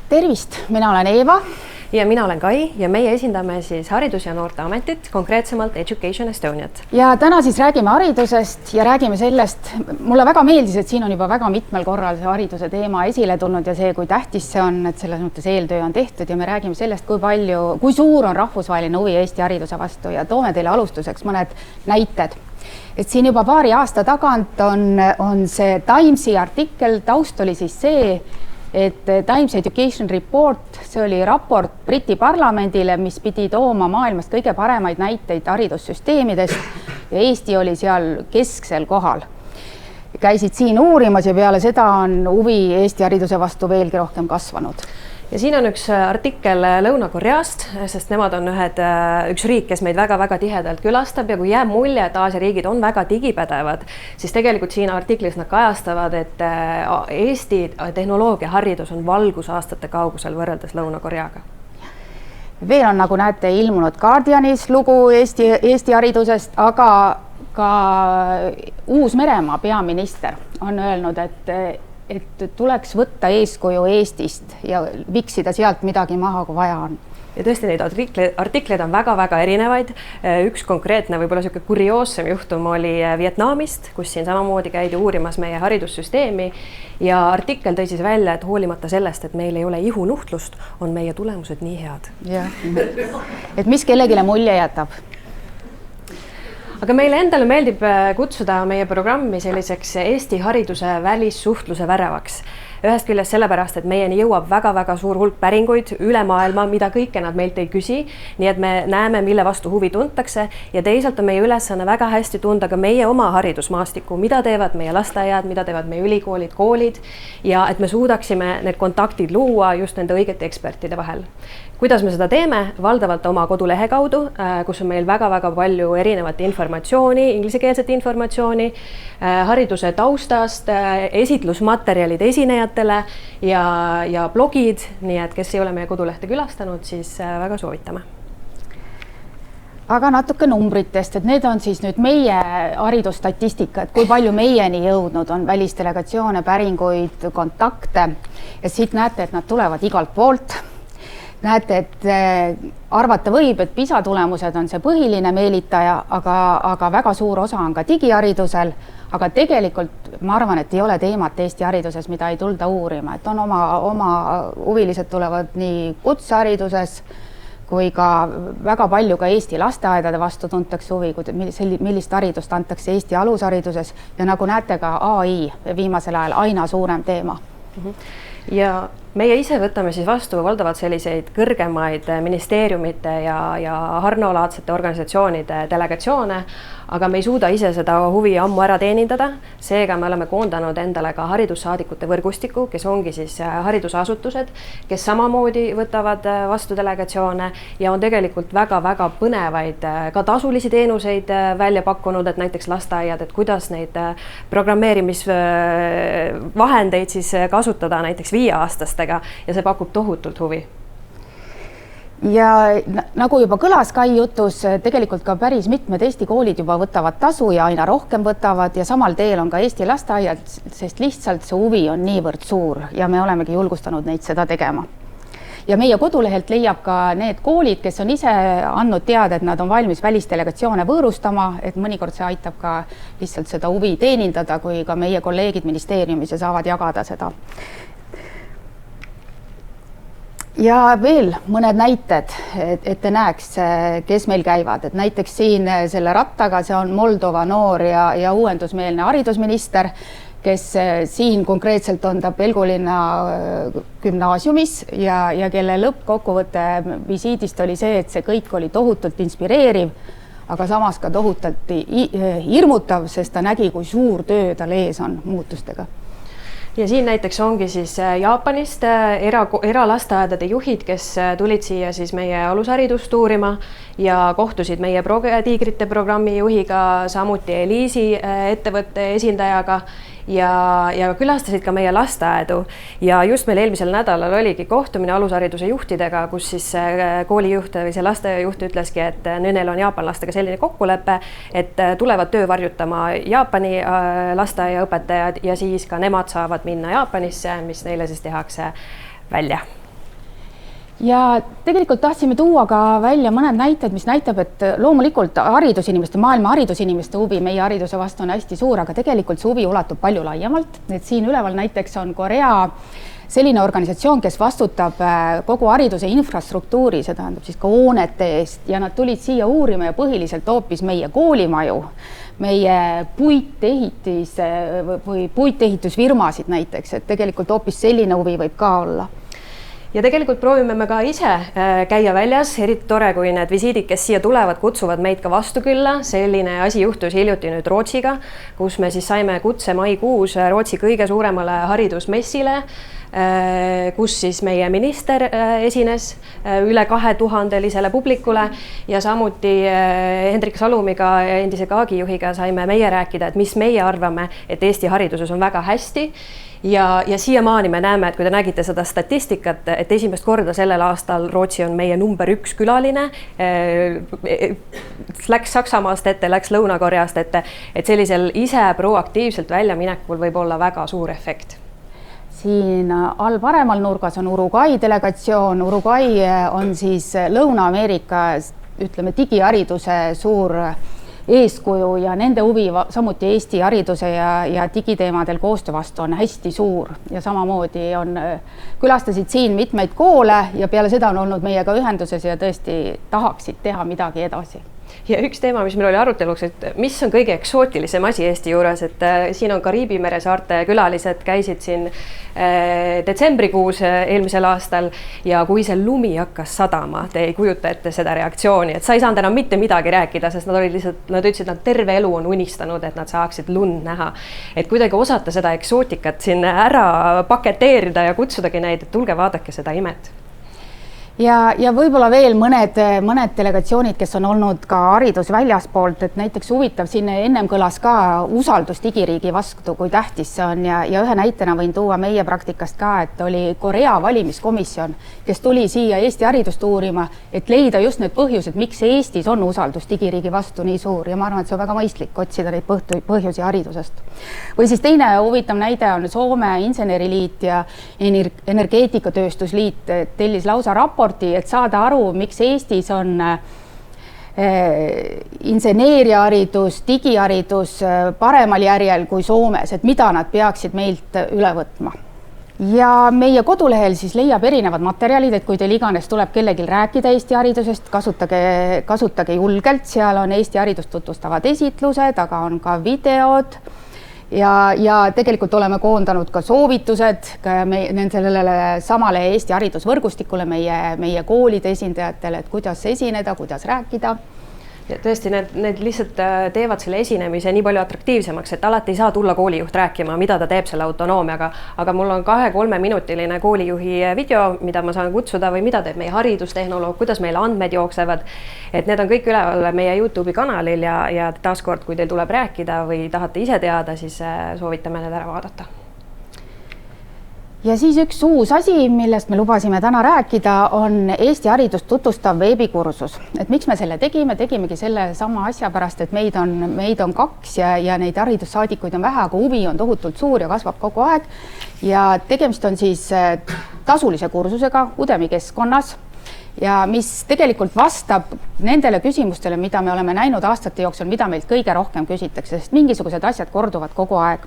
Tervist, mina olen Eeva. Ja mina olen Kai ja meie esindame siis Haridus- ja Noorteametit, konkreetsemalt Education Estoniat. Ja täna siis räägime haridusest ja räägime sellest, mulle väga meeldis, et siin on juba väga mitmel korral see hariduse teema esile tulnud ja see, kui tähtis see on, et selles mõttes eeltöö on tehtud ja me räägime sellest, kui suur on rahvusvaheline huvi Eesti hariduse vastu ja toome teile alustuseks mõned näited. Et siin juba paari aasta tagant on see Timesi artikkel, taust oli siis see, et Times Education Report, see oli raport Briti parlamendile, mis pidi tooma maailmast kõige paremaid näiteid haridussüsteemidest ja Eesti oli seal kesksel kohal. Käisid siin uurimas ja peale seda on huvi Eesti hariduse vastu veelgi rohkem kasvanud. Ja siin on üks artikkel Lõuna-Koreast, sest nemad on üks riik, kes meid väga-väga tihedalt külastab ja kui jääb mulje, et Aasia riigid on väga digipädevad, siis tegelikult siin artiklis nad kajastavad, et Eesti tehnoloogiaharidus on valgusaastate kaugusel võrreldes Lõuna-Koreaga. Veel on, nagu näete, ilmunud Guardianis lugu Eesti haridusest, aga ka Uus-Meremaa peaminister on öelnud, et tuleks võtta eeskuju Eestist ja viksida sealt midagi maha, kui vaja on. Ja tõesti neid artikleid on väga-väga erinevaid. Üks konkreetne võib-olla selline kurioossem juhtum oli Vietnamist, kus siin samamoodi käidi uurimas meie haridussüsteemi ja artikkel tõi siis välja, et hoolimata sellest, et meil ei ole ihunuhtlust, on meie tulemused nii head. Ja. Et mis kellegile mulje jätab? Aga meile endale meeldib kutsuda meie programmi selliseks Eesti hariduse välissuhtluse väravaks. Ühest küljest sellepärast, et meieni jõuab väga-väga suur hulk päringuid üle maailma, mida kõike nad meilt ei küsi, nii et me näeme, mille vastu huvi tuntakse ja teisalt on meie ülesanne väga hästi tunda ka meie oma haridusmaastiku, mida teevad meie lasteaiad, mida teevad meie ülikoolid, koolid ja et me suudaksime need kontaktid luua just nende õigete ekspertide vahel. Kuidas me seda teeme? Valdavalt oma kodulehe kaudu, kus on meil väga-väga palju erinevat informatsiooni, inglisekeelset informatsiooni, hariduse taustast, esitlusmaterjalid esinejatele ja blogid, nii et kes ei ole meie kodulehte külastanud, siis väga soovitame. Aga natuke numbritest, et need on siis nüüd meie haridusstatistika, et kui palju meieni jõudnud on välisdelegatsioone, päringuid, kontakte ja siit näete, et nad tulevad igalt poolt. Näete, et arvata võib, et PISA tulemused on see põhiline meelitaja, aga väga suur osa on ka digiharidusel, aga tegelikult ma arvan, et ei ole teemat Eesti hariduses, mida ei tulda uurima, et on oma huvilised tulevad nii kutsehariduses kui ka väga palju ka Eesti lasteaedade vastu tuntakse huvi, millist haridust antakse Eesti alushariduses ja nagu näete ka AI viimasel ajal aina suurem teema. Ja meie ise võtame siis vastu valdavalt selliseid kõrgemaid ministeeriumite ja Harno-laadsete organisatsioonide delegatsioone, aga me ei suuda ise seda huvi ammu ära teenindada. Seega me oleme koondanud endale ka haridussaadikute võrgustiku, kes ongi siis haridusasutused, kes samamoodi võtavad vastu delegatsioone ja on tegelikult väga-väga põnevaid ka tasulisi teenuseid välja pakkunud, et näiteks lasteaiad, et kuidas neid programmeerimisvahendeid siis kasutada näiteks 5-aastastega ja see pakub tohutult huvi. Ja nagu juba kõlas Kai jutus, tegelikult ka päris mitmed Eesti koolid juba võtavad tasu ja aina rohkem võtavad ja samal teel on ka Eesti lasteaiad, sest lihtsalt see huvi on niivõrd suur ja me olemegi julgustanud neid seda tegema. Ja meie kodulehelt leiab ka need koolid, kes on ise andnud teada, et nad on valmis välisdelegatsioone võõrustama, et mõnikord see aitab ka lihtsalt seda huvi teenindada, kui ka meie kolleegid ministeeriumis ja saavad jagada seda. Ja veel mõned näited, et te näeks, kes meil käivad. Et näiteks siin selle rattaga, see on Moldova noor ja uuendusmeelne haridusminister, kes siin konkreetselt on ta Pelgulinna gümnaasiumis ja kelle lõppkokkuvõte visiidist oli see, et see kõik oli tohutult inspireeriv, aga samas ka tohutult hirmutav, sest ta nägi, kui suur töö tal ees on muutustega. Ja siin näiteks ongi siis Jaapanist eralasteaedade juhid, kes tulid siia siis meie alusharidust uurima ja kohtusid meie Tiigrite programmi juhiga, samuti Eliisi ettevõtte esindajaga ja külastasid ka meie lasteaedu. Ja just meil eelmisel nädalal oligi kohtumine alushariduse juhtidega, kus siis koolijuht või see lastejuht ütleski, et neil on jaapanlastega selline kokkulepe, et tulevad töövarjutama Jaapani lasteaiaõpetajad ja siis ka nemad saavad minna Jaapanisse, mis neile siis tehakse välja. ja tegelikult tahtsime tuua ka välja mõned näited, mis näitab, et loomulikult haridusinimeste, maailma haridusinimeste huvi meie hariduse vastu on hästi suur, aga tegelikult see huvi ulatub palju laiemalt. Et siin üleval näiteks on Korea selline organisatsioon, kes vastutab kogu hariduse infrastruktuuri, see tähendab siis ka hoonete eest, ja nad tulid siia uurima ja põhiliselt hoopis meie koolimaju, meie puitehitusfirmasid näiteks, et tegelikult hoopis selline huvi võib ka olla. Ja tegelikult proovime me ka ise käia väljas, eriti tore, kui need visiidid, kes siia tulevad, kutsuvad meid ka vastu külla. Selline asi juhtus hiljuti nüüd Rootsiga, kus me siis saime kutse maikuus Rootsi kõige suuremale haridusmessile, kus siis meie minister esines üle 2000-lisele publikule ja samuti Hendrik Salumiga, endise KAAG-i juhiga saime meie rääkida, et mis meie arvame, et Eesti hariduses on väga hästi. Ja siiamaani me näeme, et kui te nägite seda statistikat, et esimest korda sellel aastal Rootsi on meie number 1 külaline, läks Saksamaast ette, läks Lõuna-Koreast ette, et sellisel ise proaktiivselt väljaminekul võib olla väga suur efekt. Siin all paremal nurgas on Uruguay delegatsioon. Uruguay on siis Lõuna-Ameerika, ütleme, digihariduse suur eeskuju ja nende huvi samuti Eesti hariduse ja digiteemadel koostöö vastu on hästi suur ja samamoodi külastasid siin mitmeid koole ja peale seda on olnud meiega ühenduses ja tõesti tahaksid teha midagi edasi. Ja üks teema, mis meil oli aruteluks, et mis on kõige eksootilisem asi Eesti juures, et siin on Kariibi mere saarte külalised, käisid siin detsembrikuus eelmisel aastal ja kui see lumi hakkas sadama, te ei kujuta ette seda reaktsiooni, et sa ei saanud enam mitte midagi rääkida, sest nad ütlesid, et nad terve elu on unistanud, et nad saaksid lund näha. Et kuidagi osata seda eksootikat siin ära paketeerida ja kutsudagi neid, et tulge vaadake seda imet. Ja võib-olla veel mõned delegatsioonid, kes on olnud ka haridus väljaspoolt, et näiteks huvitav, siin ennem kõlas ka usaldus digiriigi vastu, kui tähtis see on ja ühe näitena võin tuua meie praktikast ka, et oli Korea valimiskomisjon, kes tuli siia Eesti haridust uurima, et leida just need põhjused, miks Eestis on usaldus digiriigi vastu nii suur ja ma arvan, et see on väga mõistlik otsida neid põhjusi haridusest. Või siis teine huvitav näide on Soome Inseneriliit ja Energeetikatööstusliit tellis lausa raporti, et saada aru, miks Eestis on inseneeriaharidus, digiharidus paremal järjel kui Soomes, et mida nad peaksid meilt üle võtma. Ja meie kodulehel siis leiab erinevad materjalid, et kui teil iganes tuleb kellelgi rääkida Eesti haridusest, kasutage julgelt, seal on Eesti haridust tutvustavad esitlused, aga on ka videod. Ja tegelikult oleme koondanud ka soovitused sellele samale Eesti haridusvõrgustikule, meie koolide esindajatele, et kuidas esineda, kuidas rääkida. Ja tõesti, need lihtsalt teevad selle esinemise nii palju atraktiivsemaks, et alati ei saa tulla koolijuht rääkima, mida ta teeb selle autonoomiaga, aga mul on 2-3 minutiline koolijuhi video, mida ma saan kutsuda või mida teeb meie haridustehnoloog, kuidas meil andmed jooksevad, et need on kõik üleval meie YouTube'i kanalil ja taaskord, kui teil tuleb rääkida või tahate ise teada, siis soovitame need ära vaadata. Ja siis üks uus asi, millest me lubasime täna rääkida, on Eesti haridust tutvustav veebikursus. Et miks me selle tegimegi selle sama asja pärast, et meid on 2 ja neid haridussaadikuid on vähe, aga huvi on tohutult suur ja kasvab kogu aeg. Ja tegemist on siis tasulise kursusega Udemy keskkonnas ja mis tegelikult vastab nendele küsimustele, mida me oleme näinud aastate jooksul, mida meilt kõige rohkem küsitakse, sest mingisugused asjad korduvad kogu aeg.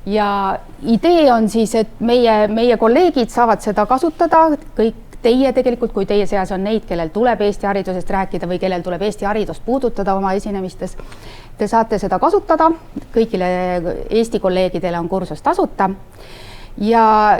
Ja idee on siis, et meie kolleegid saavad seda kasutada, kõik teie tegelikult, kui teie seas on neid, kellel tuleb Eesti haridusest rääkida või kellel tuleb Eesti haridust puudutada oma esinemistes, te saate seda kasutada, kõigile Eesti kolleegidele on kursus tasuta ja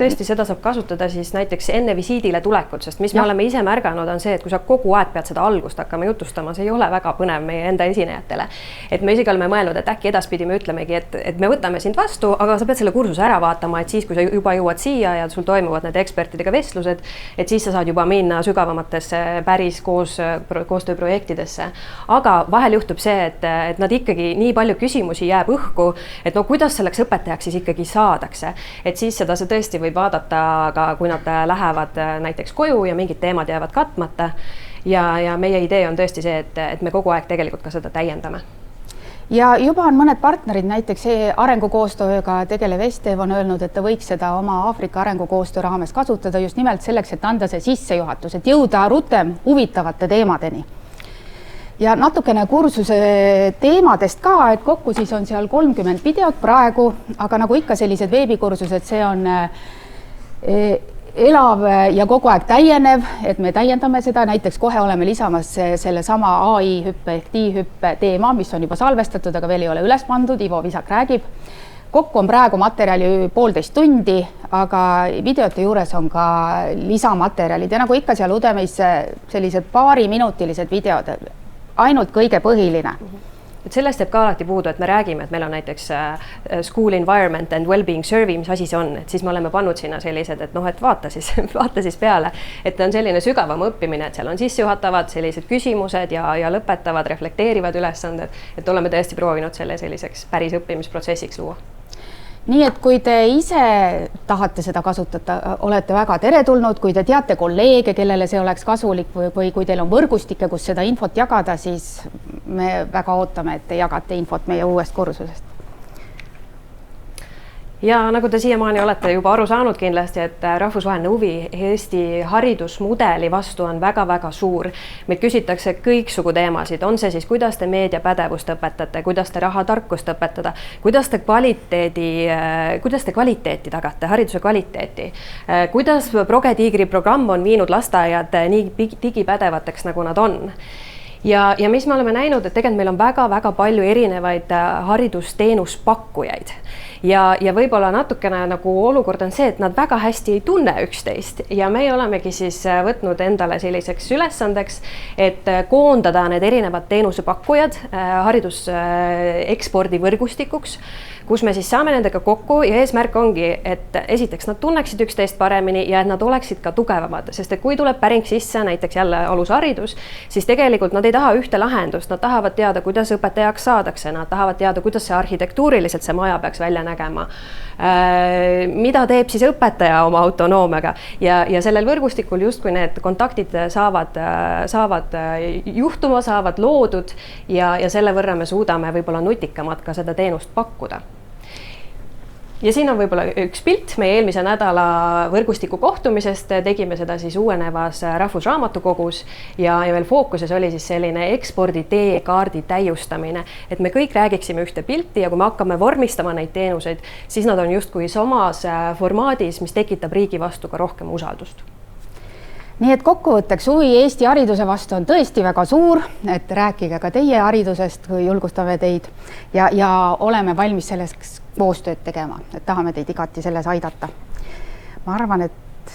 tõesti, seda saab kasutada siis näiteks enne visiidile tulekut, sest mis me oleme ise märganud on see, et kui sa kogu aeg pead seda algust hakkama jutustama, see ei ole väga põnev meie enda esinejatele. Et me isegi oleme mõelnud, et äkki edaspidi me ütlemegi, et me võtame sind vastu, aga sa pead selle kursuse ära vaatama, et siis, kui sa juba jõuad siia ja sul toimuvad need ekspertidega vestlused, et siis sa saad juba minna sügavamatesse päris koostööprojektidesse. Aga vahel juhtub see, et nad ikkagi nii palju küsimusi jääb õhku, et no kuidas selleks õpetajaks siis ikkagi saadakse, et siis seda see tõesti võib vaadata, aga kui nad lähevad näiteks koju ja mingid teemad jäävad katmata ja meie idee on tõesti see, et me kogu aeg tegelikult ka seda täiendame. ja juba on mõned partnerid, näiteks arengukoostööga tegelev Estev on öelnud, et ta võiks seda oma Aafrika arengukoostöö raames kasutada just nimelt selleks, et anda see sissejuhatus, et jõuda rutem huvitavate teemadeni. Ja natukene kursuse teemadest ka, et kokku siis on seal 30 videot praegu, aga nagu ikka sellised veebikursused, see on elav ja kogu aeg täienev, et me täiendame seda, näiteks kohe oleme lisamas selle sama AI hüppe ehk D-hüppe teema, mis on juba salvestatud, aga veel ei ole üles pandud, Ivo Visak räägib. Kokku on praegu materjali 1,5 tundi, aga videote juures on ka lisamaterjalid ja nagu ikka seal Udemis sellised paariminutilised videod, ainult kõige põhiline. Et sellest jääb ka alati puudu, et me räägime, et meil on näiteks school environment and well-being survey, mis asi see on, et siis me oleme pannud sinna sellised, et noh, et vaata siis peale, et on selline sügavam õppimine, et seal on sissejuhatavad sellised küsimused ja lõpetavad, reflekteerivad ülesanded, et oleme tõesti proovinud selle selliseks päris õppimisprotsessiks luua. Nii et kui te ise tahate seda kasutada, olete väga teretulnud, kui te teate kolleege, kellele see oleks kasulik või kui teil on võrgustikke, kus seda infot jagada, siis me väga ootame, et te jagate infot meie uuest kursusest. Ja nagu te siiamaani olete juba aru saanud kindlasti, et rahvusvaheline huvi Eesti haridusmudeli vastu on väga-väga suur. Meid küsitakse kõiksugu teemasid, on see siis, kuidas te meediapädevust õpetate, kuidas te rahatarkust õpetada, kuidas te kvaliteeti tagate, hariduse kvaliteeti, kuidas Progetiigri programm on viinud lasteaiad nii digipädevateks, nagu nad on. Ja mis me oleme näinud, et tegelikult meil on väga-väga palju erinevaid haridusteenuspakkujaid. Ja võib-olla natukene nagu olukord on see, et nad väga hästi ei tunne üksteist ja me olemegi siis võtnud endale selliseks ülesandeks, et koondada need erinevad teenusepakkujad haridusekspordi võrgustikuks, kus me siis saame nendega kokku ja eesmärk ongi, et esiteks nad tunneksid üksteist paremini ja et nad oleksid ka tugevamad, sest et kui tuleb päring sisse, näiteks jälle alusharidus, siis tegelikult nad ei taha ühte lahendust, nad tahavad teada, kuidas õpetajaks saadakse, nad tahavad teada, kuidas see arhitektuuriliselt see maja peaks välja nägema, mida teeb siis õpetaja oma autonoomiaga ja sellel võrgustikul justkui need kontaktid saavad juhtuma, saavad loodud ja selle võrra me suudame võib-olla nutikamad ka seda teenust pakkuda. Ja siin on võib-olla üks pilt meie eelmise nädala võrgustiku kohtumisest, tegime seda siis uuenevas rahvusraamatukogus ja veel fookuses oli siis selline ekspordi teekaardi täiustamine, et me kõik räägiksime ühte pilti ja kui me hakkame vormistama neid teenuseid, siis nad on justkui samas formaadis, mis tekitab riigi vastu ka rohkem usaldust. Nii et kokkuvõtteks huvi Eesti hariduse vastu on tõesti väga suur, et rääkige ka teie haridusest, kui julgustame teid ja oleme valmis selleks koostööd tegema, et tahame teid igati selles aidata. Ma arvan, et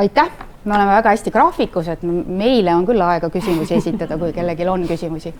aitäh, me oleme väga hästi graafikus, et meile on küll aega küsimusi esitada, kui kellelgi on küsimusi.